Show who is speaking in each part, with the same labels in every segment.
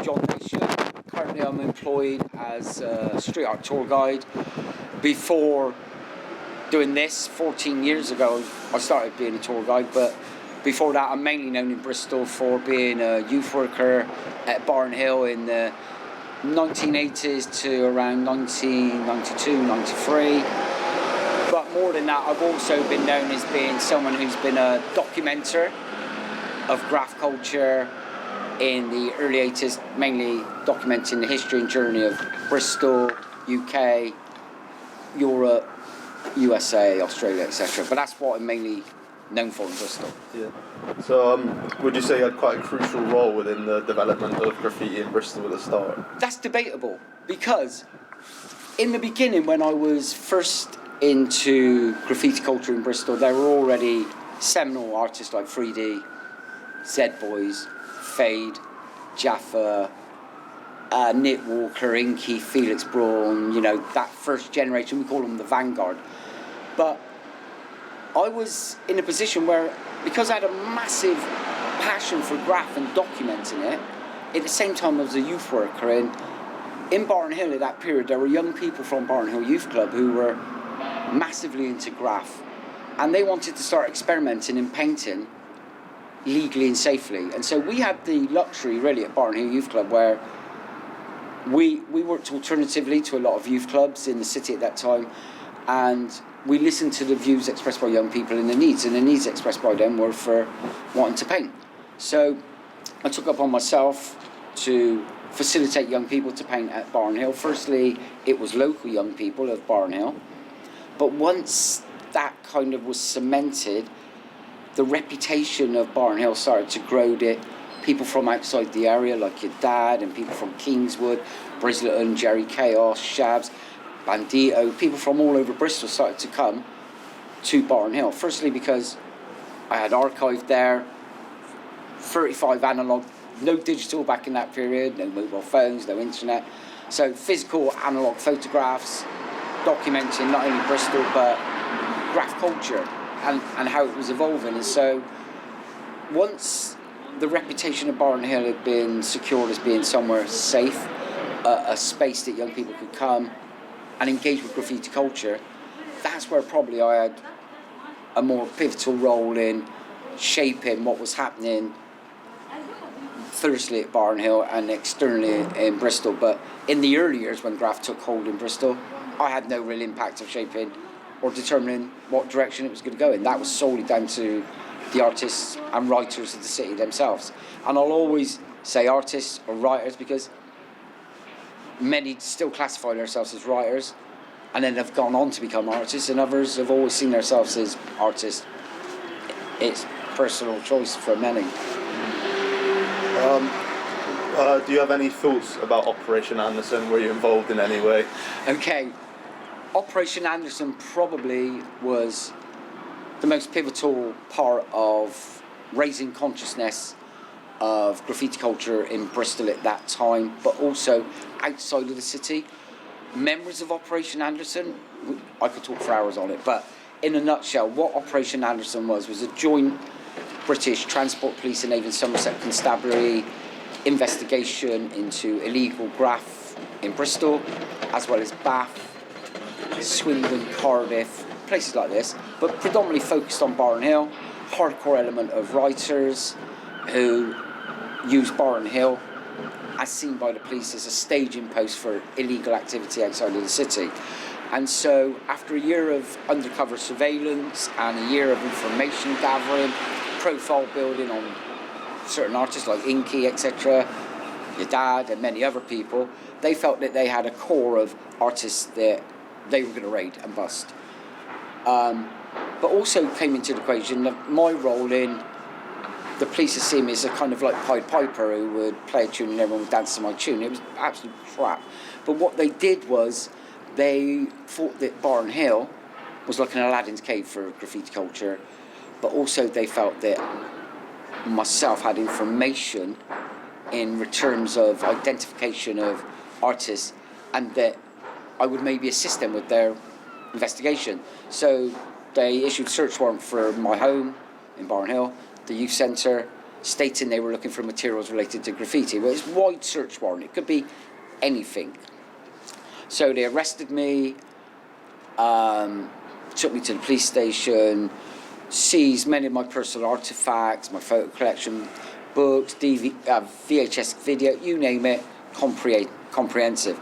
Speaker 1: John Nation. Currently I'm employed as a street art tour guide. Before doing this, 14 years ago, I started being a tour guide, but before that I'm mainly known in Bristol for being a youth worker at Barton Hill in the 1980s to around 1992, 93. But more than that, I've also been known as being someone who's been a documenter of graph culture in the early 80s, mainly documenting the history and journey of Bristol, UK, Europe, USA, Australia, etc. But that's what I'm mainly known for in Bristol.
Speaker 2: Yeah. So would you say you had quite a crucial role within the development of graffiti in Bristol at the start?
Speaker 1: That's debatable, because in the beginning, when I was first into graffiti culture in Bristol, there were already seminal artists like 3D, Z-Boys, Fade, Jaffa, Nick Walker, Inky, Felix Braun, you know, that first generation, we call them the vanguard. But I was in a position where, because I had a massive passion for graph and documenting it, at the same time I was a youth worker, and in Barton Hill at that period there were young people from Barton Hill Youth Club who were massively into graph, and they wanted to start experimenting in painting legally and safely. And so we had the luxury really at Barton Hill Youth Club where we worked alternatively to a lot of youth clubs in the city at that time, and we listened to the views expressed by young people and the needs expressed by them were for wanting to paint. So I took upon myself to facilitate young people to paint at Barton Hill. Firstly, it was local young people of Barton Hill, but once that kind of was cemented, the reputation of Barton Hill started to grow, that people from outside the area, like your dad, and people from Kingswood, Brisleyton, Jerry Chaos, Shabs, Bandito, people from all over Bristol started to come to Barton Hill. Firstly, because I had archived there 35 analogue, no digital back in that period, no mobile phones, no internet. So physical analogue photographs documenting not only Bristol but graph culture and how it was evolving. And so once the reputation of Barton Hill had been secured as being somewhere safe, a space that young people could come and engage with graffiti culture, that's where probably I had a more pivotal role in shaping what was happening firstly at Barton Hill and externally in Bristol. But in the early years when graph took hold in Bristol, I had no real impact of shaping or determining what direction it was going to go in. That was solely down to the artists and writers of the city themselves. And I'll always say artists or writers, because many still classify themselves as writers and then have gone on to become artists, and others have always seen themselves as artists. It's personal choice for many.
Speaker 2: Do you have any thoughts about Operation Anderson? Were you involved in any way?
Speaker 1: Okay, Operation Anderson probably was the most pivotal part of raising consciousness of graffiti culture in Bristol at that time, but also outside of the city. Memories of Operation Anderson, I could talk for hours on it, but in a nutshell, what Operation Anderson was a joint British Transport Police and Avon Somerset Constabulary investigation into illegal graph in Bristol, as well as Bath, Swindon, Cardiff, places like this, but predominantly focused on Barton Hill. Hardcore element of writers who use Barton Hill as seen by the police as a staging post for illegal activity outside of the city. And so after a year of undercover surveillance and a year of information gathering, profile building on certain artists like Inky, etc., your dad and many other people, they felt that they had a core of artists that they were going to raid and bust. But also came into the equation that my role in the police have seen me as a kind of like Pied Piper who would play a tune and everyone would dance to my tune. It was absolute crap. But what they did was they thought that Barton Hill was like an Aladdin's cave for graffiti culture, but also they felt that myself had information in terms of identification of artists and that I would maybe assist them with their investigation. So they issued a search warrant for my home in Barton Hill, the youth centre, stating they were looking for materials related to graffiti. Well, it's wide search warrant. It could be anything. So they arrested me, took me to the police station, seized many of my personal artifacts, my photo collection, books, VHS video, you name it, comprehensive.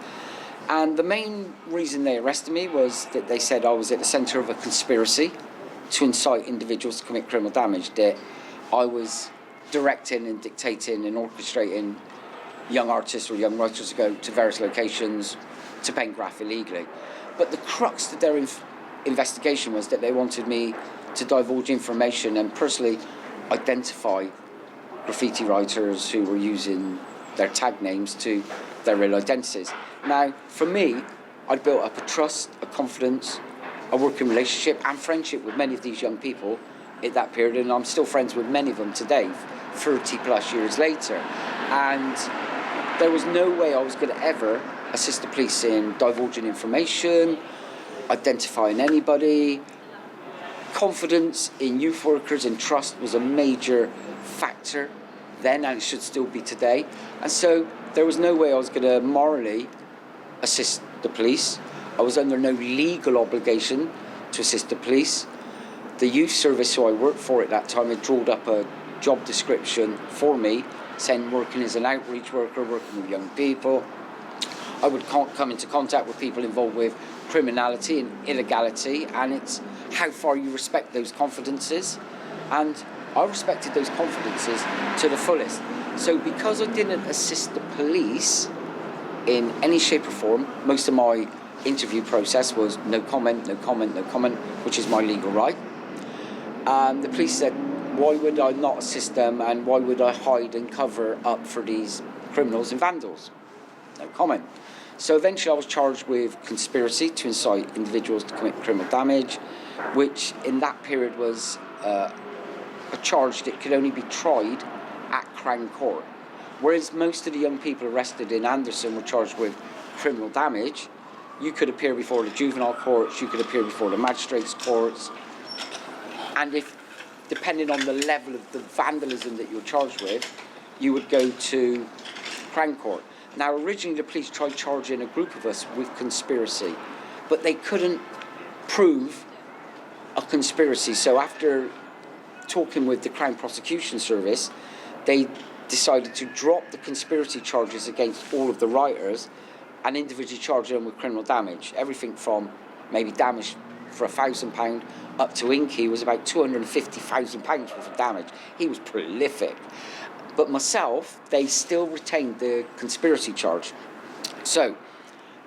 Speaker 1: And the main reason they arrested me was that they said I was at the centre of a conspiracy to incite individuals to commit criminal damage, that I was directing and dictating and orchestrating young artists or young writers to go to various locations to paint graph illegally. But the crux of their investigation was that they wanted me to divulge information and personally identify graffiti writers who were using their tag names to their real identities. Now, for me, I'd built up a trust, a confidence, a working relationship and friendship with many of these young people at that period, and I'm still friends with many of them today, 30 plus years later. And there was no way I was going to ever assist the police in divulging information, identifying anybody. Confidence in youth workers and trust was a major factor then, and it should still be today. And so there was no way I was going to morally assist the police. I was under no legal obligation to assist the police. The youth service who I worked for at that time had drawn up a job description for me, saying working as an outreach worker, working with young people. I would come into contact with people involved with criminality and illegality, and it's how far you respect those confidences. And I respected those confidences to the fullest. So because I didn't assist the police in any shape or form, most of my interview process was no comment, no comment, no comment, which is my legal right. The police said, why would I not assist them, and why would I hide and cover up for these criminals and vandals? No comment. So eventually I was charged with conspiracy to incite individuals to commit criminal damage, which in that period was a charge that could only be tried at Crown Court. Whereas most of the young people arrested in Anderson were charged with criminal damage, you could appear before the juvenile courts, you could appear before the magistrates' courts, and if, depending on the level of the vandalism that you're charged with, you would go to Crown Court. Now, originally the police tried charging a group of us with conspiracy, but they couldn't prove a conspiracy. So after talking with the Crown Prosecution Service, they decided to drop the conspiracy charges against all of the writers and individually charge them with criminal damage. Everything from maybe damage for £1,000 up to Inky was about £250,000 worth of damage. He was prolific. But myself, they still retained the conspiracy charge. So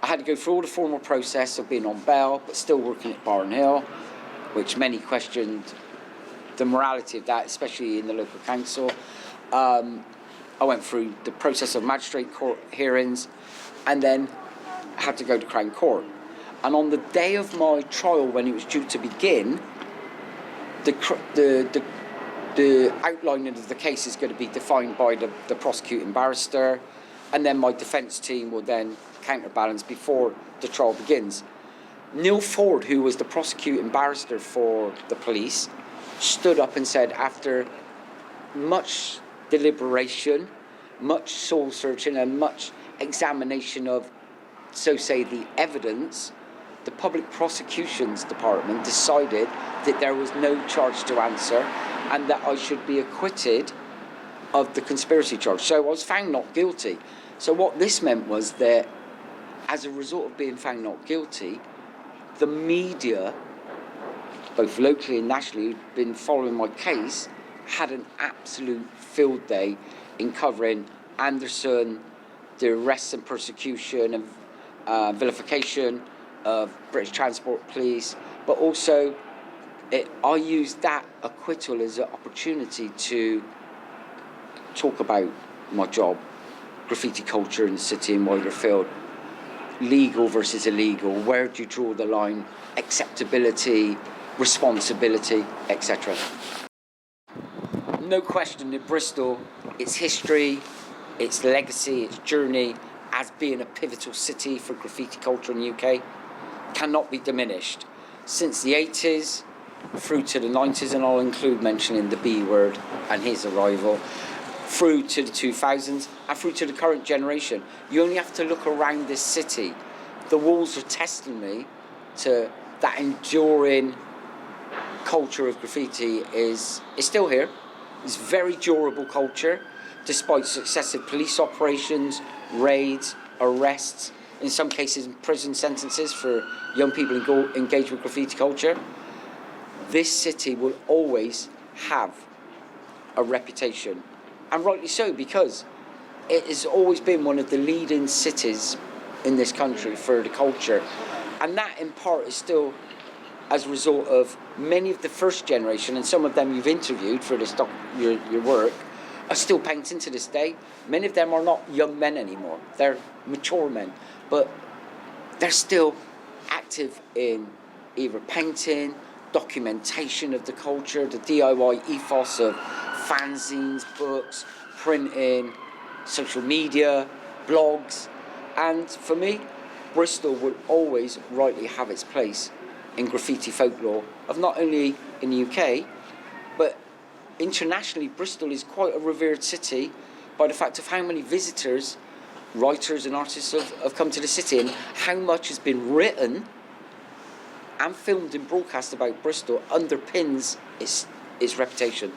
Speaker 1: I had to go through all the formal process of being on bail, but still working at Barton Hill, which many questioned the morality of that, especially in the local council. I went through the process of magistrate court hearings, and then had to go to Crown Court. And on the day of my trial, when it was due to begin, the outline of the case is going to be defined by the prosecuting barrister, and then my defence team will then counterbalance before the trial begins. Neil Ford, who was the prosecuting barrister for the police, stood up and said, after much deliberation, much soul searching and much examination of, so say, the evidence, the Public Prosecutions Department decided that there was no charge to answer and that I should be acquitted of the conspiracy charge. So I was found not guilty. So what this meant was that as a result of being found not guilty, the media, both locally and nationally, who'd been following my case, had an absolute field day in covering Anderson, the arrests and persecution and vilification of British Transport Police, but also I used that acquittal as an opportunity to talk about my job, graffiti culture in the city and wider field, legal versus illegal, where do you draw the line, acceptability, responsibility, etc. No question that Bristol, its history, its legacy, its journey as being a pivotal city for graffiti culture in the UK cannot be diminished. Since the 80s, through to the 90s, and I'll include mentioning the B word and his arrival, through to the 2000s, and through to the current generation. You only have to look around this city. The walls are testimony to that enduring culture of graffiti is still here. It's very durable culture, despite successive police operations, raids, arrests, in some cases prison sentences for young people engaged with graffiti culture. This city will always have a reputation, and rightly so, because it has always been one of the leading cities in this country for the culture, and that in part is still as a result of many of the first generation, and some of them you've interviewed for this your work, are still painting to this day. Many of them are not young men anymore, they're mature men, but they're still active in either painting, documentation of the culture, the DIY ethos of fanzines, books, printing, social media, blogs. And for me, Bristol will always rightly have its place in graffiti folklore of not only in the UK, but internationally. Bristol is quite a revered city by the fact of how many visitors, writers and artists have come to the city, and how much has been written and filmed and broadcast about Bristol underpins its reputation.